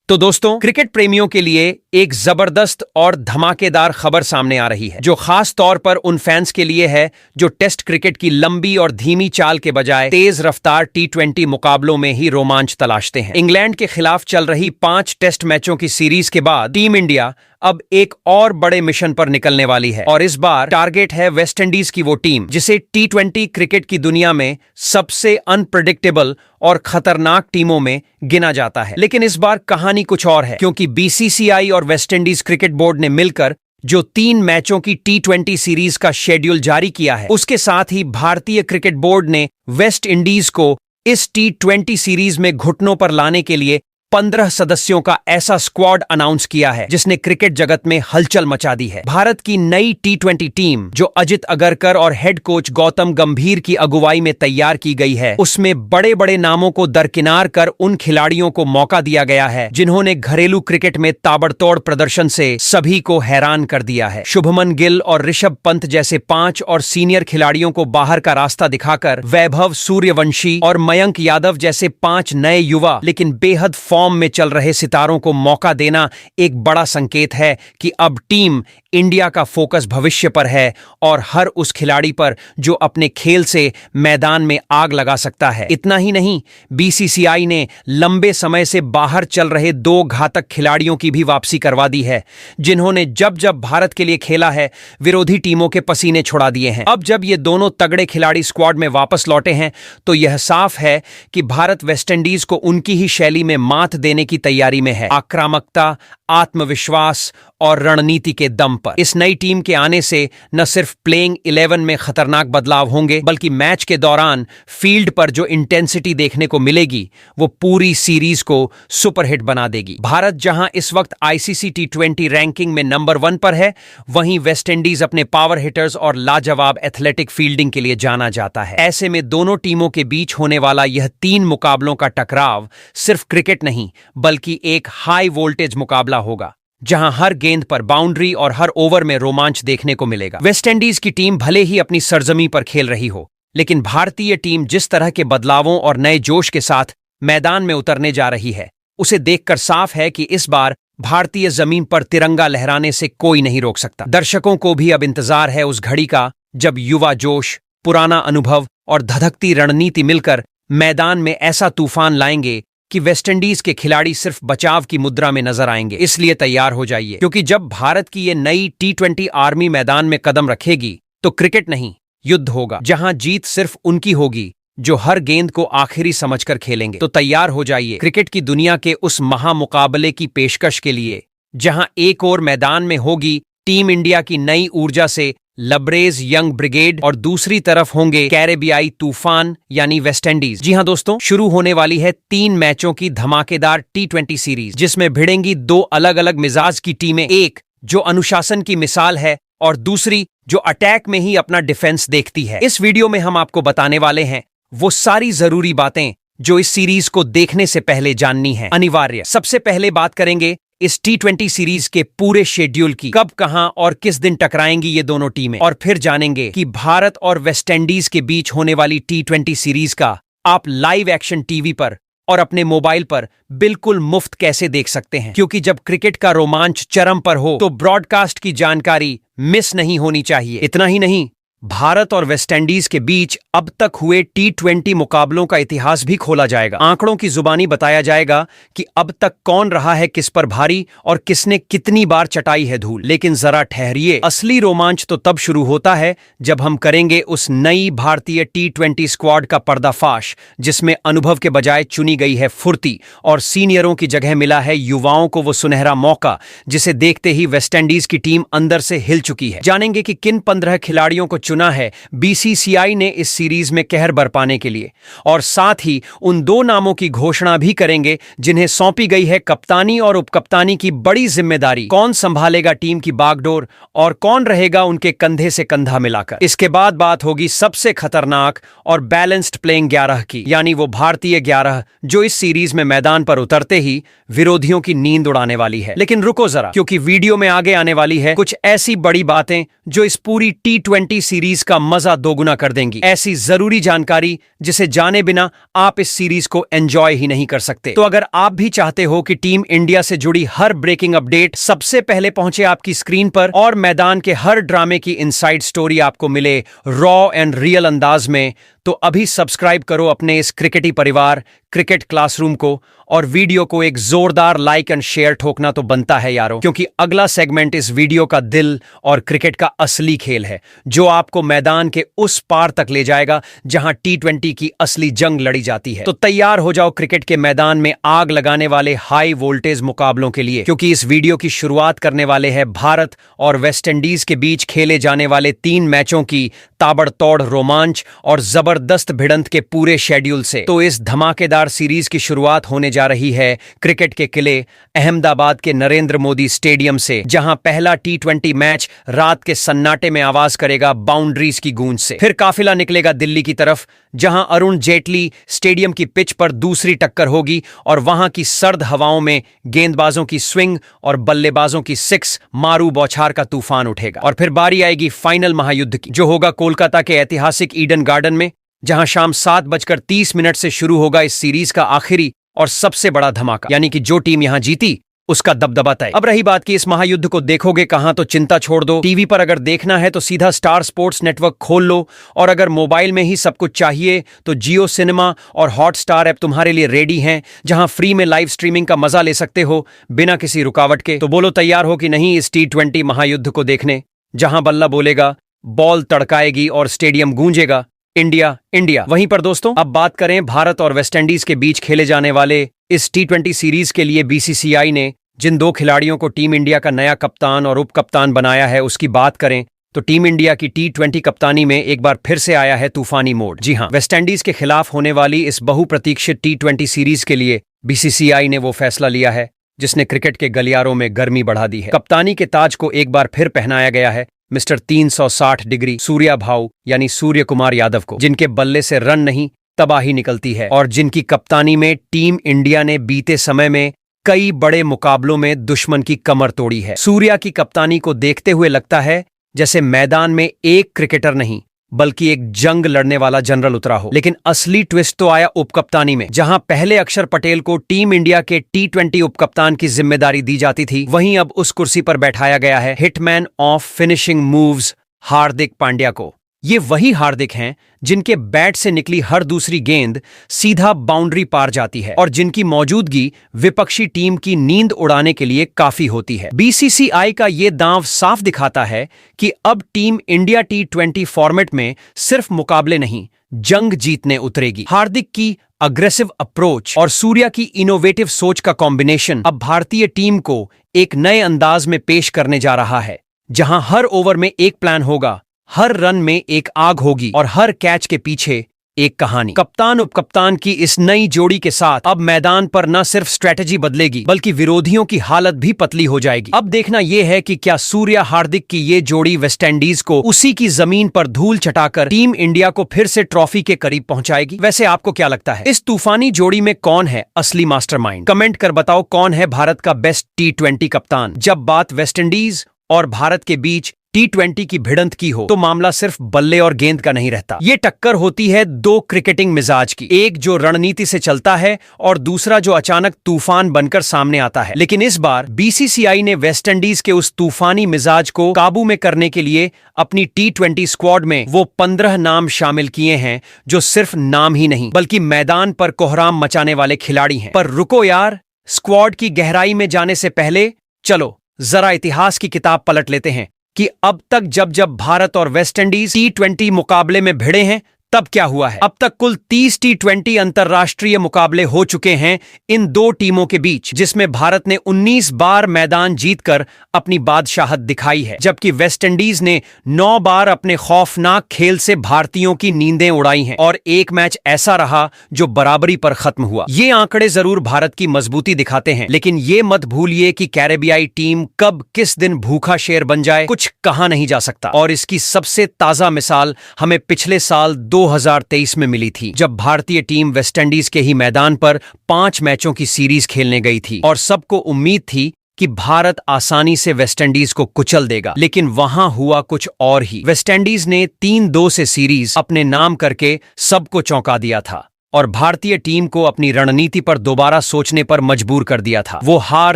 तो दोस्तों, क्रिकेट प्रेमियों के लिए एक जबरदस्त और धमाकेदार खबर सामने आ रही है, जो खास तौर पर उन फैंस के लिए है जो टेस्ट क्रिकेट की लंबी और धीमी चाल के बजाय तेज रफ्तार T20 मुकाबलों में ही रोमांच तलाशते हैं। इंग्लैंड के खिलाफ चल रही 5 टेस्ट मैचों की सीरीज के बाद टीम इंडिया अब एक और बड़े मिशन पर निकलने वाली है और इस बार टारगेट है वेस्ट इंडीज की वो टीम जिसे T20 क्रिकेट की दुनिया में सबसे अनप्रेडिक्टेबल और खतरनाक टीमों में गिना जाता है। लेकिन इस बार कहानी कुछ और है, क्योंकि BCCI और वेस्ट इंडीज क्रिकेट बोर्ड ने मिलकर जो 3 मैचों की T20 सीरीज का शेड्यूल जारी किया है, उसके साथ ही भारतीय क्रिकेट बोर्ड ने वेस्ट इंडीज को इस T20 सीरीज में घुटनों पर लाने के लिए 15 सदस्यों का ऐसा स्क्वाड अनाउंस किया है जिसने क्रिकेट जगत में हलचल मचा दी है। भारत की नई T20 टीम, जो अजित अगरकर और हेड कोच गौतम गंभीर की अगुवाई में तैयार की गई है, उसमें बड़े बड़े नामों को दरकिनार कर उन खिलाड़ियों को मौका दिया गया है जिन्होंने घरेलू क्रिकेट में ताबड़तोड़ प्रदर्शन से सभी को हैरान कर दिया है। शुभमन गिल और ऋषभ पंत जैसे 5 और सीनियर खिलाड़ियों को बाहर का रास्ता दिखाकर वैभव सूर्यवंशी और मयंक यादव जैसे 5 नए युवा लेकिन बेहद फॉर्म में चल रहे सितारों को मौका देना एक बड़ा संकेत है कि अब टीम इंडिया का फोकस भविष्य पर है और हर उस खिलाड़ी पर जो अपने खेल से मैदान में आग लगा सकता है। इतना ही नहीं, BCCI ने लंबे समय से बाहर चल रहे 2 घातक खिलाड़ियों की भी वापसी करवा दी है, जिन्होंने जब जब भारत के लिए खेला है विरोधी टीमों के पसीने छुड़ा दिए हैं। अब जब ये दोनों तगड़े खिलाड़ी स्क्वाड में वापस लौटे हैं तो यह साफ है कि भारत वेस्टइंडीज को उनकी ही शैली में मात देने की तैयारी में है, आक्रामकता, आत्मविश्वास और रणनीति के दम पर। इस नई टीम के आने से न सिर्फ प्लेइंग 11 में खतरनाक बदलाव होंगे, बल्कि मैच के दौरान फील्ड पर जो इंटेंसिटी देखने को मिलेगी वो पूरी सीरीज को सुपरहिट बना देगी। भारत जहां इस वक्त ICC T20 रैंकिंग में नंबर 1 पर है, वहीं वेस्ट इंडीज अपने पावर हिटर्स और लाजवाब एथलेटिक फील्डिंग के लिए जाना जाता है। ऐसे में दोनों टीमों के बीच होने वाला यह 3 मुकाबलों का टकराव सिर्फ क्रिकेट नहीं बल्कि एक हाई वोल्टेज मुकाबला होगा, जहां हर गेंद पर बाउंड्री और हर ओवर में रोमांच देखने को मिलेगा। वेस्ट इंडीज की टीम भले ही अपनी सरजमी पर खेल रही हो, लेकिन भारतीय टीम जिस तरह के बदलावों और नए जोश के साथ मैदान में उतरने जा रही है, उसे देखकर साफ है कि इस बार भारतीय जमीन पर तिरंगा लहराने से कोई नहीं रोक सकता। दर्शकों को भी अब इंतजार है उस घड़ी का जब युवा जोश, पुराना अनुभव और धधकती रणनीति मिलकर मैदान में ऐसा तूफान लाएंगे कि वेस्टइंडीज के खिलाड़ी सिर्फ बचाव की मुद्रा में नजर आएंगे। इसलिए तैयार हो जाइए, क्योंकि जब भारत की ये नई T20 आर्मी मैदान में कदम रखेगी तो क्रिकेट नहीं, युद्ध होगा, जहां जीत सिर्फ उनकी होगी जो हर गेंद को आखिरी समझकर खेलेंगे। तो तैयार हो जाइए क्रिकेट की दुनिया के उस महामुकाबले की पेशकश के लिए, जहां एक ओर मैदान में होगी टीम इंडिया की नई ऊर्जा से लबरेज यंग ब्रिगेड और दूसरी तरफ होंगे कैरेबियाई तूफान यानी वेस्ट इंडीज। जी हां दोस्तों, शुरू होने वाली है 3 मैचों की धमाकेदार T20 सीरीज, जिसमें भिड़ेंगी 2 अलग अलग मिजाज की टीमें, एक जो अनुशासन की मिसाल है और दूसरी जो अटैक में ही अपना डिफेंस देखती है। इस वीडियो में हम आपको बताने वाले हैं वो सारी जरूरी बातें जो इस सीरीज को देखने से पहले जाननी है, अनिवार्य। सबसे पहले बात करेंगे इस T20 सीरीज के पूरे शेड्यूल की, कब, कहां और किस दिन टकराएंगी ये दोनों टीमें, और फिर जानेंगे कि भारत और वेस्ट इंडीज के बीच होने वाली T20 सीरीज का आप लाइव एक्शन टीवी पर और अपने मोबाइल पर बिल्कुल मुफ्त कैसे देख सकते हैं, क्योंकि जब क्रिकेट का रोमांच चरम पर हो तो ब्रॉडकास्ट की जानकारी मिस नहीं होनी चाहिए। इतना ही नहीं, भारत और वेस्ट इंडीज के बीच अब तक हुए T20 मुकाबलों का इतिहास भी खोला जाएगा। आंकड़ों की जुबानी बताया जाएगा कि अब तक कौन रहा है किस पर भारी और किसने कितनी बार चटाई है धूल। लेकिन जरा ठहरिए, असली रोमांच तो तब शुरू होता है जब हम करेंगे उस नई भारतीय T20 स्क्वाड का पर्दाफाश, जिसमें अनुभव के बजाय चुनी गई है फुर्ती और सीनियरों की जगह मिला है युवाओं को वो सुनहरा मौका जिसे देखते ही वेस्ट इंडीज की टीम अंदर से हिल चुकी है। जानेंगे कि किन 15 खिलाड़ियों को चुना है BCCI ने इस सीरीज में कहर बरपाने के लिए, और साथ ही उन 2 नामों की घोषणा भी करेंगे जिन्हें सौंपी गई है कप्तानी और उपकप्तानी की बड़ी जिम्मेदारी। कौन संभालेगा टीम की बागडोर और कौन रहेगा उनके कंधे से कंधा मिलाकर। इसके बाद बात होगी सबसे खतरनाक और बैलेंस्ड प्लेइंग 11 की, यानी वो भारतीय 11 जो इस सीरीज में मैदान पर उतरते ही विरोधियों की नींद उड़ाने वाली है। लेकिन रुको जरा, क्योंकि वीडियो में आगे आने वाली है कुछ ऐसी बड़ी बातें जो इस पूरी T20 सीरीज का मजा दोगुना कर देंगी। ऐसी जरूरी जानकारी जिसे जाने बिना आप इस सीरीज को एंजॉय ही नहीं कर सकते। तो अगर आप भी चाहते हो कि टीम इंडिया से जुड़ी हर ब्रेकिंग अपडेट सबसे पहले पहुंचे आपकी स्क्रीन पर और मैदान के हर ड्रामे की इनसाइड स्टोरी आपको मिले रॉ एंड रियल अंदाज में, तो अभी सब्सक्राइब करो अपने इस क्रिकेटी परिवार क्रिकेट क्लासरूम को, और वीडियो को एक जोरदार लाइक एंड शेयर ठोकना तो बनता है यारों, क्योंकि अगला सेगमेंट इस वीडियो का दिल और क्रिकेट का असली खेल है, जो आपको मैदान के उस पार तक ले जाएगा जहां T20 की असली जंग लड़ी जाती है। तो तैयार हो जाओ क्रिकेट के मैदान में आग लगाने वाले हाई वोल्टेज मुकाबलों के लिए, क्योंकि इस वीडियो की शुरुआत करने वाले हैं भारत और वेस्टइंडीज के बीच खेले जाने वाले 3 मैचों की ताबड़तोड़ रोमांच और जबरदस्त भिड़ंत के पूरे शेड्यूल से। तो इस धमाकेदार सीरीज की शुरुआत होने जा रही है क्रिकेट के किले अहमदाबाद के नरेंद्र मोदी स्टेडियम से, जहां पहला T20 मैच रात के सन्नाटे में आवाज करेगा बाउंड्रीज की गूंज से। फिर काफिला निकलेगा दिल्ली की तरफ, जहां अरुण जेटली स्टेडियम की पिच पर दूसरी टक्कर होगी और वहां की सर्द हवाओं में गेंदबाजों की स्विंग और बल्लेबाजों की सिक्स मारू बौछार का तूफान उठेगा। और फिर बारी आएगी फाइनल महायुद्ध की, जो होगा कोलकाता के ऐतिहासिक ईडन गार्डन में, जहां शाम 7:30 से शुरू होगा इस सीरीज का आखिरी और सबसे बड़ा धमाका, यानी कि जो टीम यहां जीती उसका दबदबा तय। अब रही बात कि इस महायुद्ध को देखोगे कहां, तो चिंता छोड़ दो। टीवी पर अगर देखना है तो सीधा स्टार स्पोर्ट्स नेटवर्क खोल लो, और अगर मोबाइल में ही सब कुछ चाहिए तो जियो सिनेमा और हॉटस्टार ऐप तुम्हारे लिए रेडी हैं, जहां फ्री में लाइव स्ट्रीमिंग का मजा ले सकते हो बिना किसी रुकावट के। तो बोलो तैयार हो कि नहीं इस T20 महायुद्ध को देखने, जहां बल्ला बोलेगा, बॉल तड़काएगी और स्टेडियम गूंजेगा इंडिया इंडिया। वहीं पर दोस्तों अब बात करें भारत और वेस्टइंडीज के बीच खेले जाने वाले इस T20 सीरीज के लिए BCCI ने जिन 2 खिलाड़ियों को टीम इंडिया का नया कप्तान और उप कप्तान बनाया है, उसकी बात करें तो टीम इंडिया की T20 कप्तानी में एक बार फिर से आया है तूफानी मोड। जी हां, वेस्टइंडीज के खिलाफ होने वाली इस बहुप्रतीक्षित T20 सीरीज के लिए BCCI ने वो फैसला लिया है जिसने क्रिकेट के गलियारों में गर्मी बढ़ा दी है। कप्तानी के ताज को एक बार फिर पहनाया गया है मिस्टर 360 डिग्री सूर्या भाऊ यानी सूर्य कुमार यादव को, जिनके बल्ले से रन नहीं तबाही निकलती है और जिनकी कप्तानी में टीम इंडिया ने बीते समय में कई बड़े मुकाबलों में दुश्मन की कमर तोड़ी है। सूर्या की कप्तानी को देखते हुए लगता है जैसे मैदान में एक क्रिकेटर नहीं बल्कि एक जंग लड़ने वाला जनरल उतरा हो। लेकिन असली ट्विस्ट तो आया उपकप्तानी में, जहां पहले अक्षर पटेल को टीम इंडिया के T20 उपकप्तान की जिम्मेदारी दी जाती थी, वहीं अब उस कुर्सी पर बैठाया गया है hitman of finishing moves Hardik Pandya को। ये वही हार्दिक हैं जिनके बैट से निकली हर दूसरी गेंद सीधा बाउंड्री पार जाती है और जिनकी मौजूदगी विपक्षी टीम की नींद उड़ाने के लिए काफी होती है। BCCI का ये दांव साफ दिखाता है कि अब टीम इंडिया T20 फॉर्मेट में सिर्फ मुकाबले नहीं, जंग जीतने उतरेगी। हार्दिक की अग्रेसिव अप्रोच और सूर्या की इनोवेटिव सोच का कॉम्बिनेशन अब भारतीय टीम को एक नए अंदाज में पेश करने जा रहा है, जहां हर ओवर में एक प्लान होगा, हर रन में एक आग होगी और हर कैच के पीछे एक कहानी। कप्तान उपकप्तान की इस नई जोड़ी के साथ अब मैदान पर न सिर्फ स्ट्रेटजी बदलेगी बल्कि विरोधियों की हालत भी पतली हो जाएगी। अब देखना यह है कि क्या सूर्या हार्दिक की ये जोड़ी वेस्टइंडीज को उसी की जमीन पर धूल चटाकर टीम इंडिया को फिर से ट्रॉफी के करीब पहुंचाएगी। वैसे आपको क्या लगता है, इस तूफानी जोड़ी में कौन है असली मास्टरमाइंड? कमेंट कर बताओ कौन है भारत का बेस्ट T20 कप्तान। जब बात वेस्टइंडीज और भारत के बीच T20 की भिड़ंत की हो तो मामला सिर्फ बल्ले और गेंद का नहीं रहता। ये टक्कर होती है 2 क्रिकेटिंग मिजाज की, एक जो रणनीति से चलता है और दूसरा जो अचानक तूफान बनकर सामने आता है। लेकिन इस बार BCCI ने वेस्टइंडीज के उस तूफानी मिजाज को काबू में करने के लिए अपनी T20 स्क्वाड में वो 15 नाम शामिल किए हैं जो सिर्फ नाम ही नहीं बल्कि मैदान पर कोहराम मचाने वाले खिलाड़ी हैं। पर रुको यार, स्क्वाड की गहराई में जाने से पहले चलो जरा इतिहास की किताब पलट लेते हैं कि अब तक जब जब भारत और वेस्टइंडीज T20 मुकाबले में भिड़े हैं तब क्या हुआ है। अब तक कुल 30 T20 अंतर्राष्ट्रीय मुकाबले हो चुके हैं इन 2 टीमों के बीच, जिसमें भारत ने 19 बार मैदान जीतकर अपनी बादशाहत दिखाई है, जबकि वेस्टइंडीज ने 9 बार अपने खौफनाक खेल से भारतीयों की नींदें उड़ाई हैं और एक मैच ऐसा रहा जो बराबरी पर खत्म हुआ। ये आंकड़े जरूर भारत की मजबूती दिखाते हैं, लेकिन ये मत भूलिए कि कैरेबियाई टीम कब किस दिन भूखा शेर बन जाए कुछ कहा नहीं जा सकता। और इसकी सबसे ताजा मिसाल हमें पिछले साल 2023 में मिली थी, जब भारतीय टीम वेस्टइंडीज के ही मैदान पर 5 मैचों की सीरीज खेलने गई थी और सबको उम्मीद थी कि भारत आसानी से वेस्टइंडीज को कुचल देगा, लेकिन वहां हुआ कुछ और ही। वेस्टइंडीज ने 3-2 से सीरीज अपने नाम करके सबको चौंका दिया था और भारतीय टीम को अपनी रणनीति पर दोबारा सोचने पर मजबूर कर दिया था। वो हार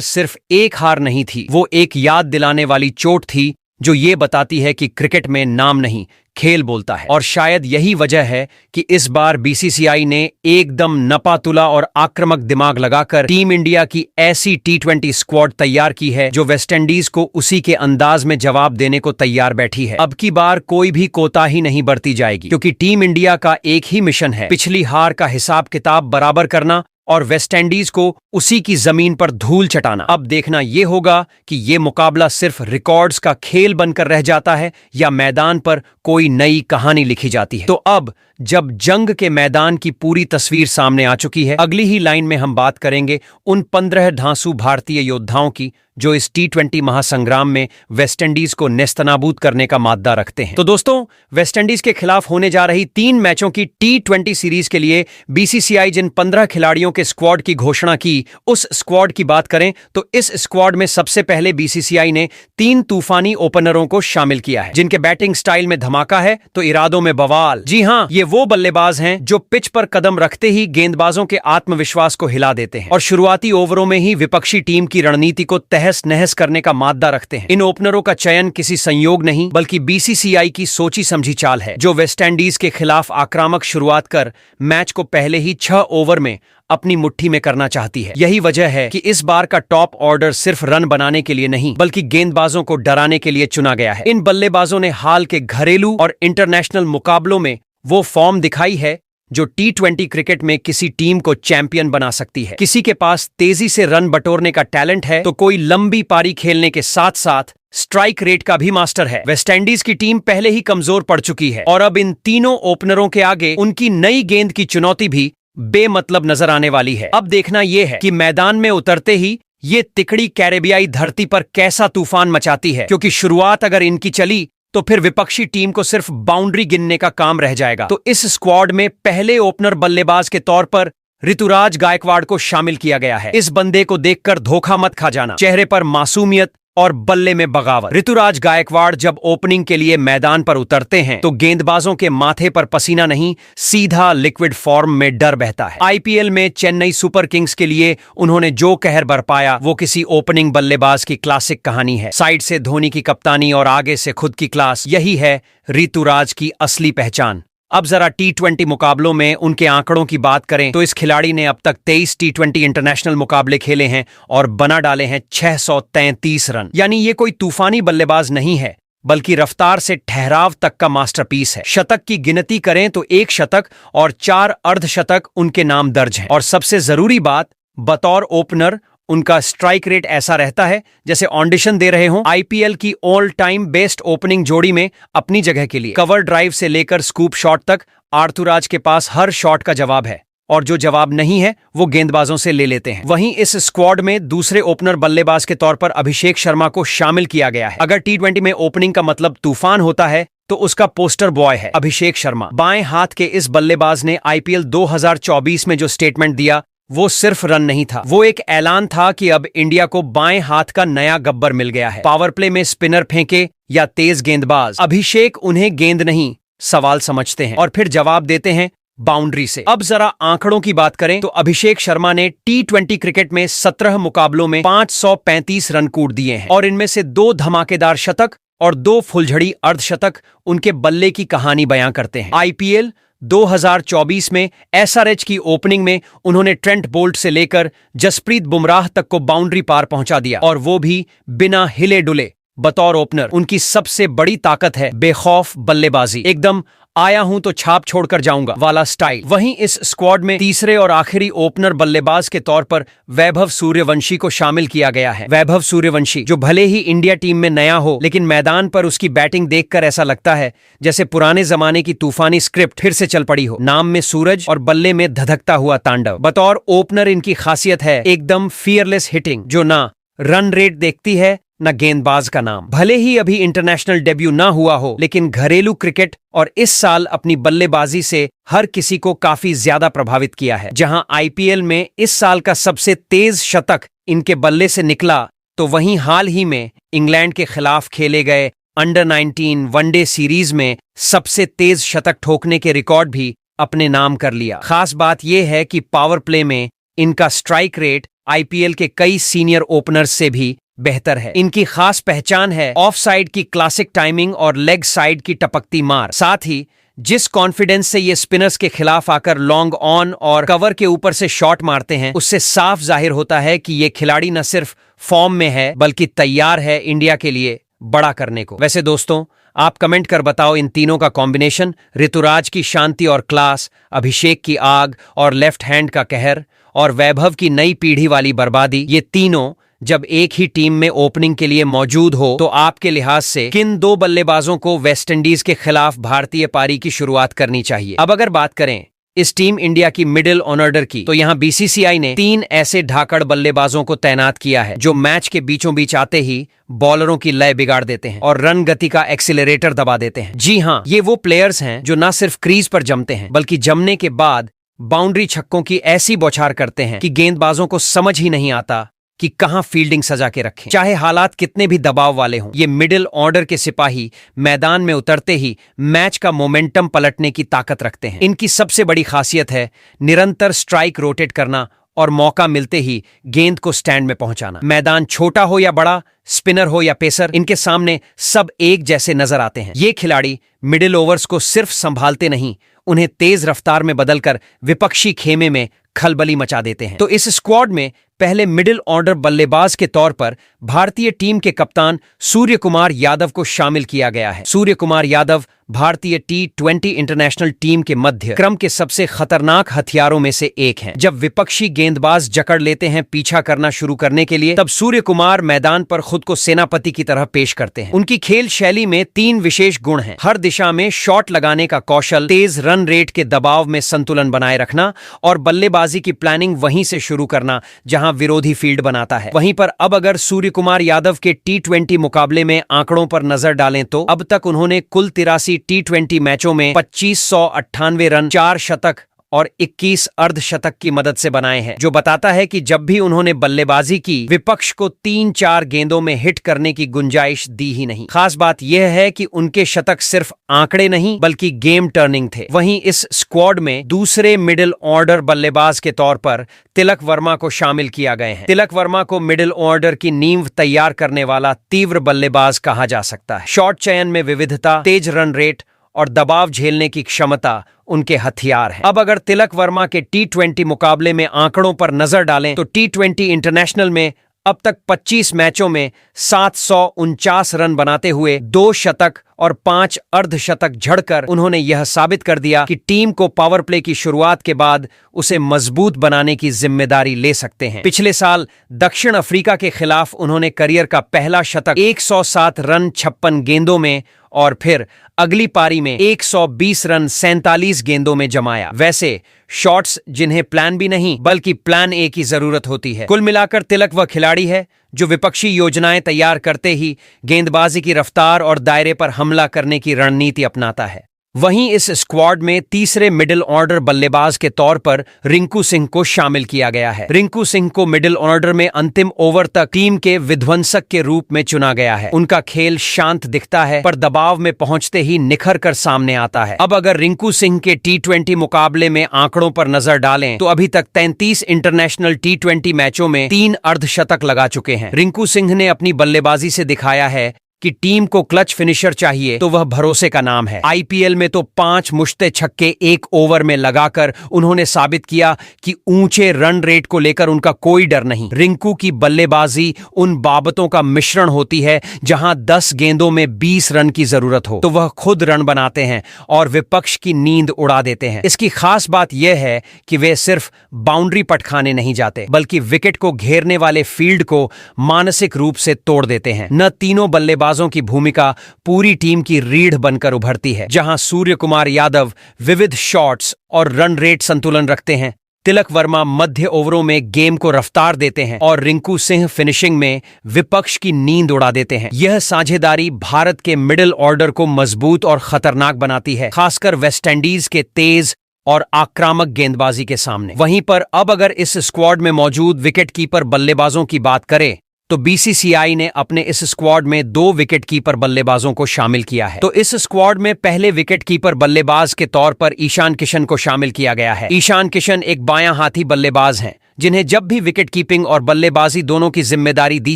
सिर्फ एक हार नहीं थी, वो एक याद दिलाने वाली चोट थी जो ये बताती है कि क्रिकेट में नाम नहीं, खेल बोलता है। और शायद यही वजह है कि इस बार बीसीसीआई ने एकदम नपातुला और आक्रामक दिमाग लगाकर टीम इंडिया की ऐसी टी20 स्क्वाड तैयार की है जो वेस्टइंडीज को उसी के अंदाज में जवाब देने को तैयार बैठी है। अब की बार कोई भी कोताही नहीं बरती जाएगी, क्योंकि टीम इंडिया का एक ही मिशन है, पिछली हार का हिसाब किताब बराबर करना और वेस्टइंडीज को उसी की जमीन पर धूल चटाना। अब देखना यह होगा कि यह मुकाबला सिर्फ रिकॉर्ड्स का खेल बनकर रह जाता है या मैदान पर कोई नई कहानी लिखी जाती है। तो अब जब जंग के मैदान की पूरी तस्वीर सामने आ चुकी है, अगली ही लाइन में हम बात करेंगे उन 15 धांसू भारतीय योद्धाओं की जो इस टी20 महासंग्राम में वेस्टइंडीज को नेस्तनाबूद करने का माद्दा रखते हैं। तो दोस्तों, वेस्टइंडीज के खिलाफ होने जा रही 3 मैचों की टी20 सीरीज के लिए बीसीसीआई जिन 15 खिलाड़ियों के स्क्वाड की घोषणा की, उस स्क्वाड की बात करें तो इस स्क्वाड में सबसे पहले बीसीसीआई ने 3 तूफानी ओपनरों को शामिल किया है, जिनके बैटिंग स्टाइल में धमाका है तो इरादों में बवाल। जी हां, ये वो बल्लेबाज हैं जो पिच पर कदम रखते ही गेंदबाजों के आत्मविश्वास को हिला देते हैं और शुरुआती ओवरों में ही विपक्षी टीम की रणनीति को तहस नहस करने का माद्दा रखते हैं। इन ओपनरों का चयन किसी संयोग नहीं बल्कि बीसीसीआई की सोची समझी चाल है, जो वेस्टइंडीज के खिलाफ आक्रामक शुरुआत कर मैच को पहले ही 6 ओवर में अपनी मुट्ठी में करना चाहती है। यही वजह है कि इस बार का टॉप ऑर्डर सिर्फ रन बनाने के लिए नहीं बल्कि गेंदबाजों को डराने के लिए चुना गया है। इन बल्लेबाजों ने हाल के घरेलू और इंटरनेशनल मुकाबलों में वो फॉर्म दिखाई है जो टी20 क्रिकेट में किसी टीम को चैंपियन बना सकती है। किसी के पास तेजी से रन बटोरने का टैलेंट है तो कोई लंबी पारी खेलने के साथ साथ स्ट्राइक रेट का भी मास्टर है। वेस्टइंडीज की टीम पहले ही कमजोर पड़ चुकी है और अब इन तीनों ओपनरों के आगे उनकी नई गेंद की चुनौती भी बेमतलब नजर आने वाली है। अब देखना यह है कि मैदान में उतरते ही ये तिकड़ी कैरेबियाई धरती पर कैसा तूफान मचाती है, क्योंकि शुरुआत अगर इनकी चली तो फिर विपक्षी टीम को सिर्फ बाउंड्री गिनने का काम रह जाएगा। तो इस स्क्वाड में पहले ओपनर बल्लेबाज के तौर पर ऋतुराज गायकवाड़ को शामिल किया गया है। इस बंदे को देखकर धोखा मत खा जाना, चेहरे पर मासूमियत और बल्ले में बगावत। ऋतुराज गायकवाड़ जब ओपनिंग के लिए मैदान पर उतरते हैं तो गेंदबाजों के माथे पर पसीना नहीं, सीधा लिक्विड फॉर्म में डर बहता है। आईपीएल में चेन्नई सुपर किंग्स के लिए उन्होंने जो कहर बरपाया वो किसी ओपनिंग बल्लेबाज की क्लासिक कहानी है। साइड से धोनी की कप्तानी और आगे से खुद की क्लास, यही है ऋतुराज की असली पहचान। अब जरा टी20 मुकाबलों में उनके आंकड़ों की बात करें तो इस खिलाड़ी ने अब तक 23 टी20 इंटरनेशनल मुकाबले खेले हैं और बना डाले हैं 633 रन। यानी ये कोई तूफानी बल्लेबाज नहीं है बल्कि रफ्तार से ठहराव तक का मास्टरपीस है। शतक की गिनती करें तो 1 शतक और 4 अर्धशतक उनके नाम दर्ज हैं। और सबसे जरूरी बात, बतौर ओपनर उनका स्ट्राइक रेट ऐसा रहता है जैसे ऑडिशन दे रहे हों। आईपीएल की ऑल टाइम बेस्ट ओपनिंग जोड़ी में अपनी जगह के लिए कवर ड्राइव से लेकर स्कूप शॉट तक आर्थुराज के पास हर शॉट का जवाब है और जो जवाब नहीं है वो गेंदबाजों से ले लेते हैं। वहीं इस स्क्वाड में दूसरे ओपनर बल्लेबाज के तौर पर अभिषेक शर्मा को शामिल किया गया है। अगर टी20 में ओपनिंग का मतलब तूफान होता है तो उसका पोस्टर बॉय है अभिषेक शर्मा। बाएं हाथ के इस बल्लेबाज ने आईपीएल 2024 में जो स्टेटमेंट दिया वो सिर्फ रन नहीं था, वो एक ऐलान था कि अब इंडिया को बाएं हाथ का नया गब्बर मिल गया है। पावर प्ले में स्पिनर फेंके या तेज गेंदबाज, अभिषेक उन्हें गेंद नहीं सवाल समझते हैं और फिर जवाब देते हैं बाउंड्री से। अब जरा आंकड़ों की बात करें तो अभिषेक शर्मा ने टी20 क्रिकेट में 17 मुकाबलों में 535 रन कूट दिए हैं और इनमें से 2 धमाकेदार शतक और 2 फुलझड़ी अर्धशतक उनके बल्ले की कहानी बयां करते हैं। आईपीएल 2024 में एसआरएच की ओपनिंग में उन्होंने ट्रेंट बोल्ट से लेकर जसप्रीत बुमराह तक को बाउंड्री पार पहुंचा दिया और वो भी बिना हिले डुले। बतौर ओपनर उनकी सबसे बड़ी ताकत है बेखौफ बल्लेबाजी, एकदम आया हूं तो छाप छोड़कर जाऊंगा वाला स्टाइल। वहीं इस स्क्वाड में तीसरे और आखिरी ओपनर बल्लेबाज के तौर पर वैभव सूर्यवंशी को शामिल किया गया है। वैभव सूर्यवंशी जो भले ही इंडिया टीम में नया हो लेकिन मैदान पर उसकी बैटिंग देखकर ऐसा लगता है जैसे पुराने जमाने की तूफानी स्क्रिप्ट फिर से चल पड़ी हो। नाम में सूरज और बल्ले में धधकता हुआ तांडव। बतौर ओपनर इनकी खासियत है एकदम फियरलेस हिटिंग जो ना रन रेट देखती है न गेंदबाज का नाम। भले ही अभी इंटरनेशनल डेब्यू ना हुआ हो लेकिन घरेलू क्रिकेट और इस साल अपनी बल्लेबाजी से हर किसी को काफी ज्यादा प्रभावित किया है। जहां आईपीएल में इस साल का सबसे तेज शतक इनके बल्ले से निकला तो वहीं हाल ही में इंग्लैंड के खिलाफ खेले गए अंडर 19 वनडे सीरीज में सबसे तेज शतक ठोकने के रिकॉर्ड भी अपने नाम कर लिया। खास बात यह है कि पावर प्ले में इनका स्ट्राइक रेट आईपीएल के कई सीनियर ओपनर्स से भी बेहतर है। इनकी खास पहचान है ऑफ साइड की क्लासिक टाइमिंग और लेग साइड की टपकती मार। साथ ही जिस कॉन्फिडेंस से ये स्पिनर्स के खिलाफ आकर लॉन्ग ऑन और कवर के ऊपर से शॉट मारते हैं, उससे साफ जाहिर होता है कि ये खिलाड़ी न सिर्फ फॉर्म में है बल्कि तैयार है इंडिया के लिए बड़ा करने को। वैसे दोस्तों, आप कमेंट कर बताओ इन तीनों का कॉम्बिनेशन, ऋतुराज की शांति और क्लास, अभिषेक की आग और लेफ्ट हैंड का कहर, और वैभव की नई पीढ़ी वाली बर्बादी, ये तीनों जब एक ही टीम में ओपनिंग के लिए मौजूद हो तो आपके लिहाज से किन दो बल्लेबाजों को वेस्टइंडीज के खिलाफ भारतीय पारी की शुरुआत करनी चाहिए? अब अगर बात करें इस टीम इंडिया की मिडिल ऑर्डर की, तो यहां बीसीसीआई ने 3 ऐसे ढाकड़ बल्लेबाजों को तैनात किया है जो मैच के बीचों बीच आते ही बॉलरों की लय बिगाड़ देते हैं और रन गति का एक्सीलरेटर दबा देते हैं। जी हां, ये वो प्लेयर्स हैं जो न सिर्फ क्रीज पर जमते हैं बल्कि जमने के बाद बाउंड्री छक्कों की ऐसी बौछार करते हैं कि गेंदबाजों को समझ ही नहीं आता कि कहां फील्डिंग सजा के रखें। चाहे हालात कितने भी दबाव वाले हों, ये मिडिल ऑर्डर के सिपाही मैदान में उतरते ही मैच का मोमेंटम पलटने की ताकत रखते हैं। इनकी सबसे बड़ी खासियत है निरंतर स्ट्राइक रोटेट करना और मौका मिलते ही गेंद को स्टैंड में पहुंचाना। मैदान छोटा हो या बड़ा, स्पिनर हो या पेसर, इनके सामने सब एक जैसे नजर आते हैं। ये खिलाड़ी मिडिल ओवर्स को सिर्फ संभालते नहीं, उन्हें तेज रफ्तार में बदलकर विपक्षी खेमे में खलबली मचा देते हैं। तो इस स्क्वाड में पहले मिडिल ऑर्डर बल्लेबाज के तौर पर भारतीय टीम के कप्तान सूर्य कुमार यादव को शामिल किया गया है। सूर्य कुमार यादव भारतीय T20 इंटरनेशनल टीम के मध्य क्रम के सबसे खतरनाक हथियारों में से एक हैं। जब विपक्षी गेंदबाज जकड़ लेते हैं पीछा करना शुरू करने के लिए, तब सूर्य कुमार मैदान पर खुद को सेनापति की तरह पेश करते हैं। उनकी खेल शैली में 3 विशेष गुण हैं: हर दिशा में शॉट लगाने का कौशल, तेज रन रेट के दबाव में संतुलन बनाए रखना और बल्लेबाजी की प्लानिंग वहीं से शुरू करना जहां विरोधी फील्ड बनाता है। वहीं पर अब अगर सूर्य कुमार यादव के T20 मुकाबले में आंकड़ों पर नजर डालें तो अब तक उन्होंने कुल 83 T20 मैचों में 2598 रन, 4 शतक और 21 अर्धशतक की मदद से बनाए हैं, जो बताता है कि जब भी उन्होंने बल्लेबाजी की, विपक्ष को 3-4 गेंदों में हिट करने की गुंजाइश दी ही नहीं। खास बात यह है कि उनके शतक सिर्फ आंकड़े नहीं बल्कि गेम टर्निंग थे। वहीं इस स्क्वाड में दूसरे मिडिल ऑर्डर बल्लेबाज के तौर पर तिलक वर्मा को शामिल किया गए हैं। तिलक वर्मा को मिडिल ऑर्डर की नींव तैयार करने वाला तीव्र बल्लेबाज कहा जा सकता है। शॉट चयन में विविधता, तेज रन रेट और दबाव झेलने की क्षमता उनके हथियार हैं। अब अगर तिलक वर्मा के T20 मुकाबले में आंकड़ों पर नजर डालें तो T20 इंटरनेशनल में अब तक 25 मैचों में 749 रन बनाते हुए 2 शतक और 5 अर्धशतक झड़कर उन्होंने यह साबित कर दिया कि टीम को पावर प्ले की शुरुआत के बाद उसे मजबूत बनाने की जिम्मेदारी ले सकते हैं। पिछले साल दक्षिण अफ्रीका के खिलाफ उन्होंने करियर का पहला शतक 107 रन 56 गेंदों में और फिर अगली पारी में 120 रन 47 गेंदों में जमाया। वैसे शॉट्स जिन्हें प्लान भी नहीं बल्कि प्लान ए की जरूरत होती है। कुल मिलाकर तिलक वह खिलाड़ी है जो विपक्षी योजनाएं तैयार करते ही गेंदबाजी की रफ्तार और दायरे पर हमला करने की रणनीति अपनाता है। वहीं इस स्क्वाड में तीसरे मिडिल ऑर्डर बल्लेबाज के तौर पर रिंकू सिंह को शामिल किया गया है। रिंकू सिंह को मिडिल ऑर्डर में अंतिम ओवर तक टीम के विध्वंसक के रूप में चुना गया है। उनका खेल शांत दिखता है पर दबाव में पहुंचते ही निखर कर सामने आता है। अब अगर रिंकू सिंह के T20 मुकाबले में आंकड़ों पर नजर डालें तो अभी तक 33 इंटरनेशनल T20 मैचों में 3 अर्धशतक लगा चुके हैं। रिंकू सिंह ने अपनी बल्लेबाजी से दिखाया है कि टीम को क्लच फिनिशर चाहिए तो वह भरोसे का नाम है। आईपीएल में तो 5 मुश्ते छक्के 1 ओवर में लगाकर उन्होंने साबित किया कि ऊंचे रन रेट को लेकर उनका कोई डर नहीं। रिंकू की बल्लेबाजी उन बाबतों का मिश्रण होती है जहां 10 गेंदों में 20 रन की जरूरत हो तो वह खुद रन बनाते हैं और विपक्ष की नींद उड़ा देते हैं। इसकी खास बात यह है कि वे सिर्फ बाउंड्री पट खाने नहीं जाते बल्कि विकेट को घेरने वाले फील्ड को मानसिक रूप से तोड़ देते हैं। न तीनों बल्लेबाजों की भूमिका पूरी टीम की रीढ़ बनकर उभरती है। जहां सूर्य कुमार यादव विविध शॉट्स और रन रेट संतुलन रखते हैं, तिलक वर्मा मध्य ओवरों में गेम को रफ्तार देते हैं और रिंकू सिंह फिनिशिंग में विपक्ष की नींद उड़ा देते हैं। यह साझेदारी भारत के मिडिल ऑर्डर को मजबूत और खतरनाक बनाती है, खासकर वेस्टइंडीज के तेज और आक्रामक गेंदबाजी के सामने। वहीं पर अब अगर इस स्क्वाड में मौजूद विकेटकीपर बल्लेबाजों की बात करें तो बीसीसीआई ने अपने इस स्क्वाड में 2 विकेट कीपर बल्लेबाजों को शामिल किया है। तो इस स्क्वाड में पहले विकेट कीपर बल्लेबाज के तौर पर ईशान किशन को शामिल किया गया है। ईशान किशन एक बायां हाथी बल्लेबाज हैं, जिन्हें जब भी विकेट कीपिंग और बल्लेबाजी दोनों की जिम्मेदारी दी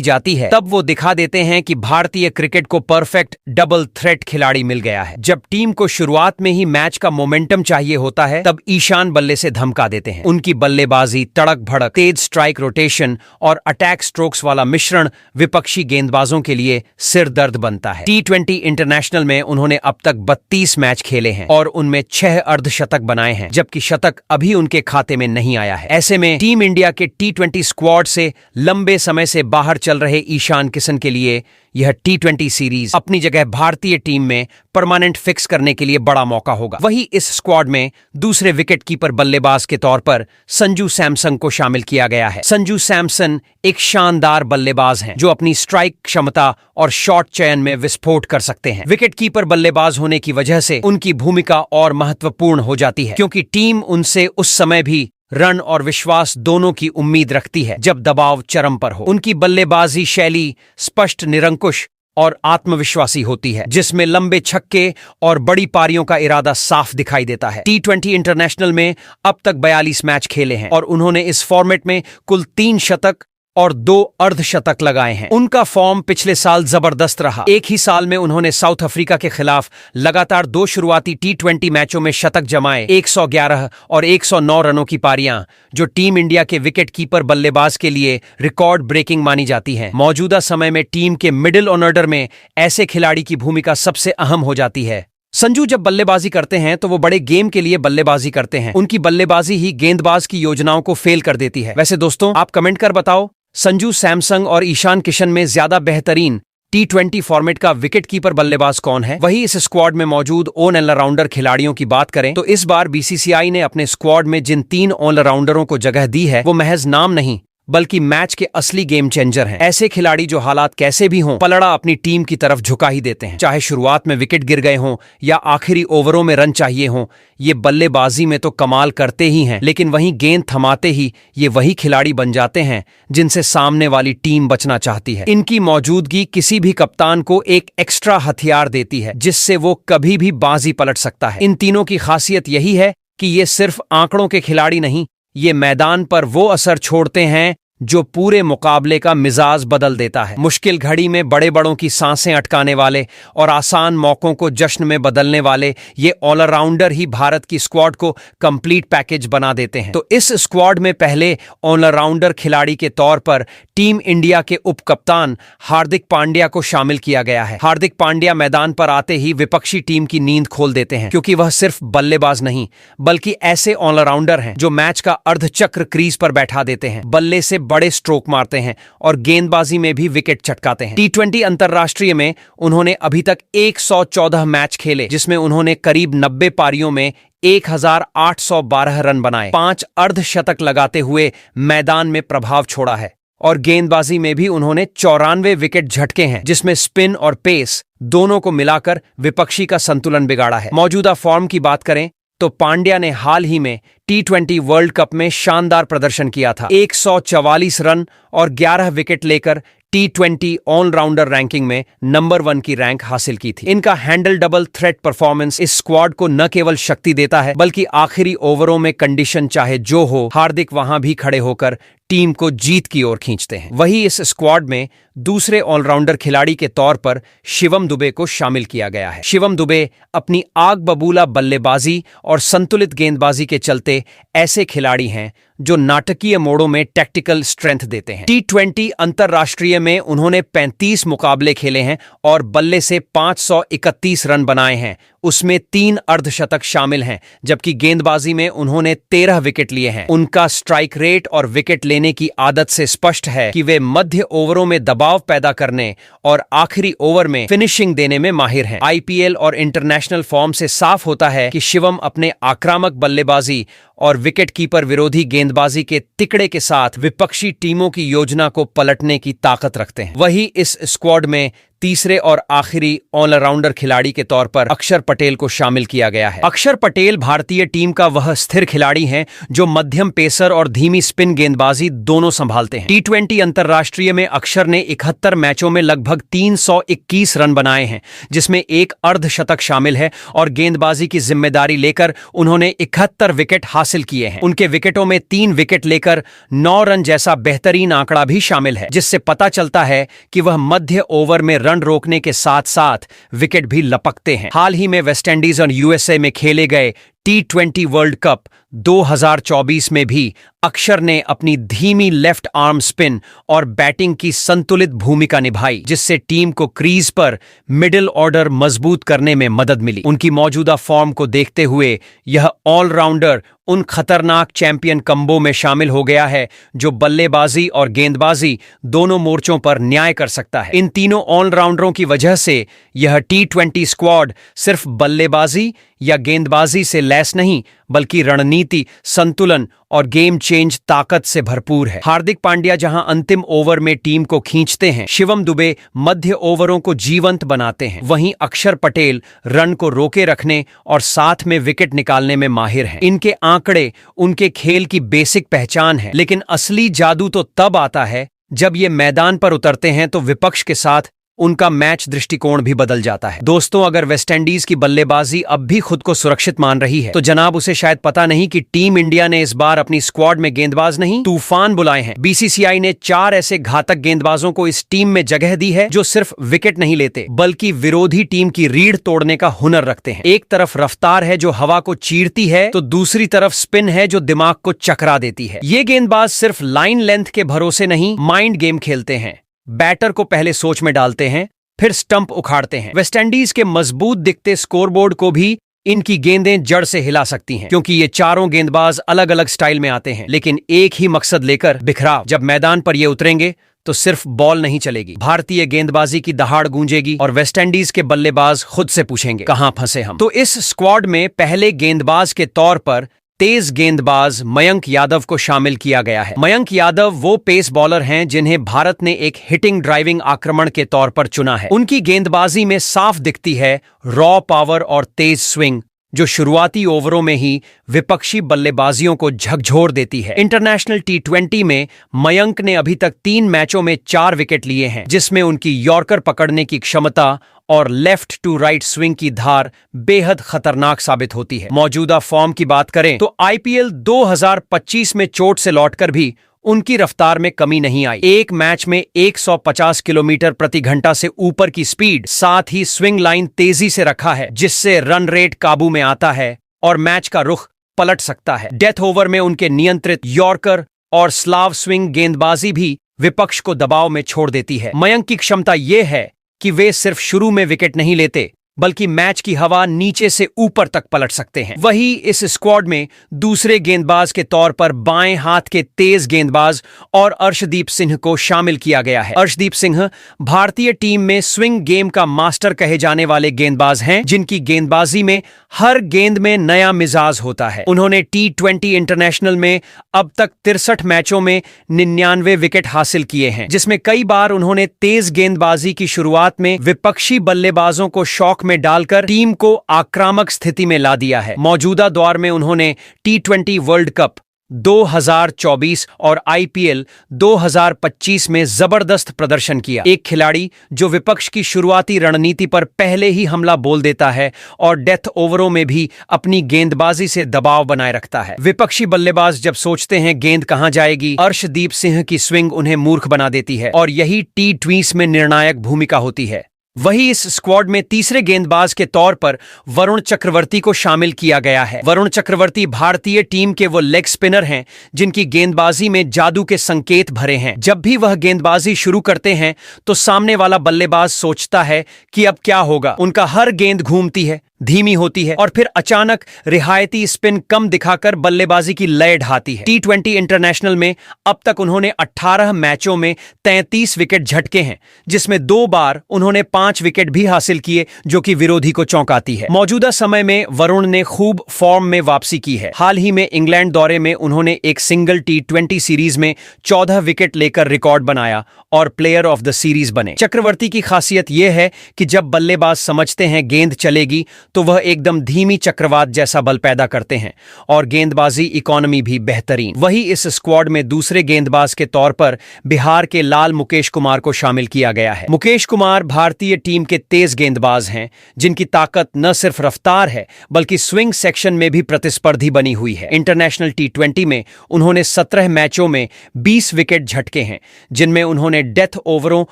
जाती है तब वो दिखा देते हैं कि भारतीय क्रिकेट को परफेक्ट डबल थ्रेट खिलाड़ी मिल गया है। जब टीम को शुरुआत में ही मैच का मोमेंटम चाहिए होता है तब ईशान बल्ले से धमका देते हैं। उनकी बल्लेबाजी, तड़क भड़क, तेज स्ट्राइक रोटेशन और अटैक स्ट्रोक्स वाला मिश्रण विपक्षी गेंदबाजों के लिए सिर दर्द बनता है। T20 इंटरनेशनल में उन्होंने अब तक 32 मैच खेले हैं और उनमें 6 अर्धशतक बनाए हैं, जबकि शतक अभी उनके खाते में नहीं आया है। ऐसे में टीम इंडिया के T20 स्क्वाड से लंबे समय से बाहर चल रहे ईशान किशन के लिए यह T20 सीरीज अपनी जगह भारतीय टीम में परमानेंट फिक्स करने के लिए बड़ा मौका होगा। वहीं इस स्क्वाड में दूसरे विकेट कीपर बल्लेबाज के तौर पर संजू सैमसन को शामिल किया गया है। संजू सैमसन एक शानदार बल्लेबाज हैं जो अपनी स्ट्राइक क्षमता और शॉट चयन में विस्फोट कर सकते हैं। विकेट कीपर बल्लेबाज होने की वजह से उनकी भूमिका और महत्वपूर्ण हो जाती है, क्योंकि टीम उनसे उस समय भी रन और विश्वास दोनों की उम्मीद रखती है जब दबाव चरम पर हो। उनकी बल्लेबाजी शैली स्पष्ट, निरंकुश और आत्मविश्वासी होती है, जिसमें लंबे छक्के और बड़ी पारियों का इरादा साफ दिखाई देता है। T20 इंटरनेशनल में अब तक 42 मैच खेले हैं और उन्होंने इस फॉर्मेट में कुल 3 शतक और 2 अर्धशतक लगाए हैं। उनका फॉर्म पिछले साल जबरदस्त रहा। एक ही साल में उन्होंने साउथ अफ्रीका के खिलाफ लगातार 2 शुरुआती T20 मैचों में शतक जमाए, 111 और 109 रनों की पारियां, जो टीम इंडिया के विकेट कीपर बल्लेबाज के लिए रिकॉर्ड ब्रेकिंग मानी जाती हैं। मौजूदा समय में टीम के मिडिल ऑर्डर में ऐसे खिलाड़ी की भूमिका सबसे अहम हो जाती है। संजू जब बल्लेबाजी करते हैं तो वो बड़े गेम के लिए बल्लेबाजी करते हैं। उनकी बल्लेबाजी ही गेंदबाज की योजनाओं को फेल कर देती है। वैसे दोस्तों, आप कमेंट कर बताओ, संजू सैमसन और ईशान किशन में ज्यादा बेहतरीन T20 फॉर्मेट का विकेट कीपर बल्लेबाज कौन है? वहीं इस स्क्वाड में मौजूद ऑलराउंडर खिलाड़ियों की बात करें तो इस बार बीसीसीआई ने अपने स्क्वाड में जिन 3 ऑलराउंडरों को जगह दी है वो महज नाम नहीं बल्कि मैच के असली गेम चेंजर हैं। ऐसे खिलाड़ी जो हालात कैसे भी हों, पलड़ा अपनी टीम की तरफ झुका ही देते हैं। चाहे शुरुआत में विकेट गिर गए हों या आखिरी ओवरों में रन चाहिए हों, ये बल्लेबाजी में तो कमाल करते ही हैं, लेकिन वहीं गेंद थमाते ही ये वही खिलाड़ी बन जाते हैं जिनसे सामने वाली टीम बचना चाहती है। इनकी मौजूदगी किसी भी कप्तान को एक एक्स्ट्रा हथियार देती है जिससे वो कभी भी बाजी पलट सकता है। इन तीनों की खासियत यही है कि ये सिर्फ आंकड़ों के खिलाड़ी नहीं, ये मैदान पर वो असर छोड़ते हैं जो पूरे मुकाबले का मिजाज बदल देता है। मुश्किल घड़ी में बड़े बड़ों की सांसें अटकाने वाले और आसान मौकों को जश्न में बदलने वाले ये ऑलराउंडर ही भारत की स्क्वाड को कंप्लीट पैकेज बना देते हैं। तो इस स्क्वाड में पहले ऑलराउंडर खिलाड़ी के तौर पर टीम इंडिया के उप कप्तान हार्दिक पांड्या को शामिल किया गया है। हार्दिक पांड्या मैदान पर आते ही विपक्षी टीम की नींद खोल देते हैं, क्योंकि वह सिर्फ बल्लेबाज नहीं बल्कि ऐसे ऑलराउंडर हैं जो मैच का अर्धचक्र क्रीज पर बैठा देते हैं, बल्ले से बड़े स्ट्रोक मारते हैं और गेंदबाजी में भी विकेट चटकाते हैं। T20 अंतरराष्ट्रीय में उन्होंने अभी तक 114 मैच खेले, जिसमें उन्होंने करीब 90 पारियों में 1812 रन बनाए, 5 अर्धशतक लगाते हुए मैदान में प्रभाव छोड़ा है और गेंदबाजी में भी उन्होंने 94 विकेट झटके हैं, जिसमें स्पिन और पेस दोनों को मिलाकर विपक्षी का संतुलन बिगाड़ा है। मौजूदा फॉर्म की बात करें तो पांड्या ने हाल ही में T20 वर्ल्ड कप में शानदार प्रदर्शन किया था। 144 रन और 11 विकेट लेकर T20 ऑलराउंडर रैंकिंग में नंबर 1 की रैंक हासिल की थी। इनका हैंडल डबल थ्रेट परफॉर्मेंस इस स्क्वाड को न केवल शक्ति देता है बल्कि आखिरी ओवरों में कंडीशन चाहे जो हो, हार्दिक वहां भी खड़े होकर टीम को जीत की ओर खींचते हैं। वहीं इस स्क्वाड में दूसरे ऑलराउंडर खिलाड़ी के तौर पर शिवम दुबे को शामिल किया गया है। शिवम दुबे अपनी आग बबूला बल्लेबाजी और संतुलित गेंदबाजी के चलते ऐसे खिलाड़ी हैं जो नाटकीय मोड़ों में टैक्टिकल स्ट्रेंथ देते हैं। T20 अंतरराष्ट्रीय में उन्होंने 35 मुकाबले खेले हैं और बल्ले से 531 रन बनाए हैं, उसमें 3 अर्धशतक शामिल हैं, जबकि गेंदबाजी में उन्होंने 13 विकेट लिए हैं। उनका स्ट्राइक रेट और विकेट लेने की आदत से स्पष्ट है कि वे मध्य ओवरों में दबाव पैदा करने और आखिरी ओवर में फिनिशिंग देने में माहिर हैं। IPL और इंटरनेशनल फॉर्म से साफ होता है कि शिवम अपने आक्रामक बल्लेबाजी और विकेट कीपर विरोधी गेंदबाजी के तिकड़े के साथ विपक्षी टीमों की योजना को पलटने की ताकत रखते हैं। वहीं इस स्क्वाड में तीसरे और आखिरी ऑलराउंडर खिलाड़ी के तौर पर अक्षर पटेल को शामिल किया गया है। अक्षर पटेल भारतीय टीम का वह स्थिर खिलाड़ी हैं जो मध्यम पेसर और धीमी स्पिन गेंदबाजी दोनों संभालते हैं। टी20 अंतर्राष्ट्रीय में अक्षर ने 71 मैचों में लगभग 321 रन बनाए हैं, जिसमें एक अर्धशतक शामिल है और गेंदबाजी की जिम्मेदारी लेकर उन्होंने 71 विकेट हासिल किए हैं। उनके विकेटों में 3 विकेट लेकर 9 रन जैसा बेहतरीन आंकड़ा भी शामिल है, जिससे पता चलता है कि वह मध्य ओवर में रन रोकने के साथ साथ विकेट भी लपकते हैं। हाल ही में वेस्टइंडीज और यूएसए में खेले गए टी20 वर्ल्ड कप 2024 में भी अक्षर ने अपनी धीमी लेफ्ट आर्म स्पिन और बैटिंग की संतुलित भूमिका निभाई, जिससे टीम को क्रीज पर मिडिल ऑर्डर मजबूत करने में मदद मिली। उनकी मौजूदा फॉर्म को देखते हुए यह ऑलराउंडर उन खतरनाक चैंपियन कंबो में शामिल हो गया है जो बल्लेबाजी और गेंदबाजी दोनों मोर्चों पर न्याय कर सकता है। इन तीनों ऑलराउंडरों की वजह से यह टी20 स्क्वाड सिर्फ बल्लेबाजी या गेंदबाजी से लैस नहीं, बल्कि रणनीति, संतुलन और गेम चेंज ताकत से भरपूर है। हार्दिक पांड्या जहां अंतिम ओवर में टीम को खींचते हैं, शिवम दुबे मध्य ओवरों को जीवंत बनाते हैं, वहीं अक्षर पटेल रन को रोके रखने और साथ में विकेट निकालने में माहिर हैं। इनके आंकड़े उनके खेल की बेसिक पहचान है, लेकिन असली जादू तो तब आता है जब ये मैदान पर उतरते हैं तो विपक्ष के साथ उनका मैच दृष्टिकोण भी बदल जाता है। दोस्तों, अगर वेस्टइंडीज की बल्लेबाजी अब भी खुद को सुरक्षित मान रही है तो जनाब उसे शायद पता नहीं कि टीम इंडिया ने इस बार अपनी स्क्वाड में गेंदबाज नहीं, तूफान बुलाए हैं। बीसीसीआई ने 4 ऐसे घातक गेंदबाजों को इस टीम में जगह दी है जो सिर्फ विकेट नहीं लेते बल्कि विरोधी टीम की रीढ़ तोड़ने का हुनर रखते हैं। एक तरफ रफ्तार है जो हवा को चीरती है, तो दूसरी तरफ स्पिन है जो दिमाग को चकरा देती है। ये गेंदबाज सिर्फ लाइन लेंथ के भरोसे नहीं, माइंड गेम खेलते हैं। बैटर को पहले सोच में डालते हैं, फिर स्टंप उखाड़ते हैं। वेस्टइंडीज के मजबूत दिखते स्कोरबोर्ड को भी इनकी गेंदें जड़ से हिला सकती हैं, क्योंकि ये चारों गेंदबाज अलग अलग स्टाइल में आते हैं, लेकिन एक ही मकसद लेकर, बिखराव। जब मैदान पर ये उतरेंगे तो सिर्फ बॉल नहीं चलेगी, भारतीय गेंदबाजी की दहाड़ गूंजेगी और वेस्टइंडीज के बल्लेबाज खुद से पूछेंगे कहां फंसे हम। तो इस स्क्वाड में पहले गेंदबाज के तौर पर तेज गेंदबाज मयंक यादव को शामिल किया गया है। मयंक यादव वो पेस बॉलर हैं जिन्हें भारत ने एक हिटिंग ड्राइविंग आक्रमण के तौर पर चुना है। उनकी गेंदबाजी में साफ दिखती है रॉ पावर और तेज स्विंग, जो शुरुआती ओवरों में ही विपक्षी बल्लेबाजियों को झकझोर देती है। इंटरनेशनल टी20 में मयंक ने अभी तक 3 मैचों में 4 विकेट लिए हैं, जिसमें उनकी यॉर्कर पकड़ने की क्षमता और लेफ्ट टू राइट स्विंग की धार बेहद खतरनाक साबित होती है। मौजूदा फॉर्म की बात करें तो आईपीएल 2025 में चोट से लौटकर भी उनकी रफ्तार में कमी नहीं आई। एक मैच में 150 किलोमीटर प्रति घंटा से ऊपर की स्पीड, साथ ही स्विंग लाइन तेजी से रखा है, जिससे रन रेट काबू में आता है और मैच का रुख पलट सकता है। डेथ ओवर में उनके नियंत्रित यॉर्कर और स्लाव स्विंग गेंदबाजी भी विपक्ष को दबाव में छोड़ देती है। मयंक की क्षमता यह है कि वे सिर्फ शुरू में विकेट नहीं लेते, बल्कि मैच की हवा नीचे से ऊपर तक पलट सकते हैं। वही इस स्क्वाड में दूसरे गेंदबाज के तौर पर बाएं हाथ के तेज गेंदबाज और अर्शदीप सिंह को शामिल किया गया है। अर्शदीप सिंह भारतीय टीम में स्विंग गेम का मास्टर कहे जाने वाले गेंदबाज हैं, जिनकी गेंदबाजी में हर गेंद में नया मिजाज होता है। उन्होंने टी20 इंटरनेशनल में अब तक 63 मैचों में 99 विकेट हासिल किए हैं, जिसमें कई बार उन्होंने तेज गेंदबाजी की शुरुआत में विपक्षी बल्लेबाजों को शॉक में डालकर टीम को आक्रामक स्थिति में ला दिया है। मौजूदा दौर में उन्होंने टी20 वर्ल्ड कप 2024 और आईपीएल 2025 में जबरदस्त प्रदर्शन किया। एक खिलाड़ी जो विपक्ष की शुरुआती रणनीति पर पहले ही हमला बोल देता है और डेथ ओवरों में भी अपनी गेंदबाजी से दबाव बनाए रखता है। विपक्षी बल्लेबाज जब सोचते हैं गेंद कहां जाएगी, अर्शदीप सिंह की स्विंग उन्हें मूर्ख बना देती है और यही टी20 में निर्णायक भूमिका होती है। वही इस स्क्वाड में तीसरे गेंदबाज के तौर पर वरुण चक्रवर्ती को शामिल किया गया है। वरुण चक्रवर्ती भारतीय टीम के वो लेग स्पिनर हैं जिनकी गेंदबाजी में जादू के संकेत भरे हैं। जब भी वह गेंदबाजी शुरू करते हैं तो सामने वाला बल्लेबाज सोचता है कि अब क्या होगा। उनका हर गेंद घूमती है, धीमी होती है और फिर अचानक रिहायती स्पिन कम दिखाकर बल्लेबाजी की लय ढाती है। T20 इंटरनेशनल में अब तक उन्होंने 18 मैचों में 33 विकेट झटके हैं, जिसमें 2 बार उन्होंने 5 विकेट भी हासिल किए, जो कि विरोधी को चौंकाती है। मौजूदा समय में वरुण ने खूब फॉर्म में वापसी की है। हाल ही में इंग्लैंड दौरे में उन्होंने एक सिंगल T20 सीरीज में 14 विकेट लेकर रिकॉर्ड बनाया और प्लेयर ऑफ द सीरीज बने। चक्रवर्ती की खासियत यह है कि जब बल्लेबाज समझते हैं गेंद चलेगी तो वह एकदम धीमी चक्रवात जैसा बल पैदा करते हैं और गेंदबाजी इकोनॉमी भी बेहतरीन। वही इस स्क्वाड में दूसरे गेंदबाज के तौर पर बिहार के लाल मुकेश कुमार को शामिल किया गया है। मुकेश कुमार भारतीय टीम के तेज गेंदबाज हैं, जिनकी ताकत न सिर्फ रफ्तार है बल्कि स्विंग सेक्शन में भी प्रतिस्पर्धी बनी हुई है। इंटरनेशनल T20 में उन्होंने 17 मैचों में 20 विकेट झटके हैं, जिनमें उन्होंने डेथ ओवरों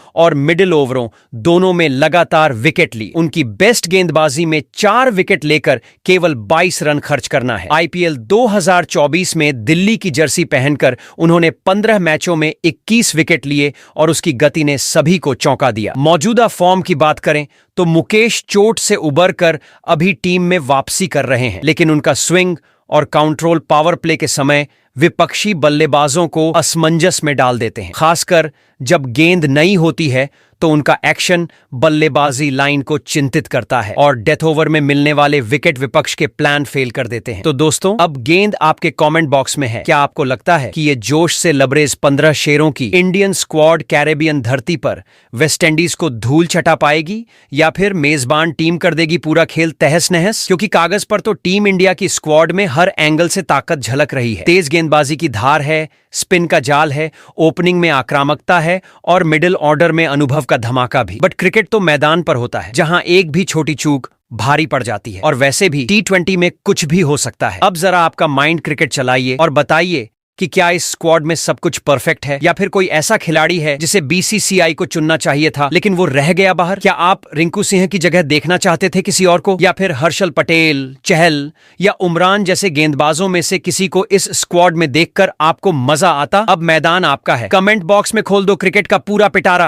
और मिडिल ओवरों दोनों में लगातार विकेट ली। उनकी बेस्ट गेंदबाजी में 4 विकेट लेकर केवल 22 रन खर्च करना है। IPL 2024 में दिल्ली की जर्सी पहनकर उन्होंने 15 मैचों में 21 विकेट लिए और उसकी गति ने सभी को चौंका दिया। मौजूदा फॉर्म की बात करें तो मुकेश चोट से उबरकर अभी टीम में वापसी कर रहे हैं, लेकिन उनका स्विंग और काउंट्रोल पावर प्ले के समय विपक्षी बल्लेबाजों को असमंजस में डाल देते हैं। खासकर जब गेंद नहीं होती है तो उनका एक्शन बल्लेबाजी लाइन को चिंतित करता है और डेथ ओवर में मिलने वाले विकेट विपक्ष के प्लान फेल कर देते हैं। तो दोस्तों, अब गेंद आपके कमेंट बॉक्स में है। क्या आपको लगता है कि ये जोश से लबरेज 15 शेरों की इंडियन स्क्वाड कैरेबियन धरती पर वेस्टइंडीज को धूल चटा पाएगी या फिर मेजबान टीम कर देगी पूरा खेल तहस नहस? क्योंकि कागज पर तो टीम इंडिया की स्क्वाड में हर एंगल से ताकत झलक रही है। तेज गेंदबाजी की धार है, स्पिन का जाल है, ओपनिंग में आक्रामकता है और मिडिल ऑर्डर में अनुभव का धमाका भी। बट क्रिकेट तो मैदान पर होता है, जहां एक भी छोटी चूक भारी पड़ जाती है और वैसे भी T20 में कुछ भी हो सकता है। अब जरा आपका माइंड क्रिकेट चलाइए और बताइए कि क्या इस स्क्वाड में सब कुछ परफेक्ट है या फिर कोई ऐसा खिलाड़ी है जिसे BCCI को चुनना चाहिए था लेकिन वो रह गया बाहर? क्या आप रिंकू सिंह की जगह देखना चाहते थे किसी और को, या फिर हर्षल पटेल, चहल या उमरान जैसे गेंदबाजों में से किसी को इस स्क्वाड में देखकर आपको मजा आता? अब मैदान आपका है। कमेंट बॉक्स में खोल दो क्रिकेट का पूरा पिटारा।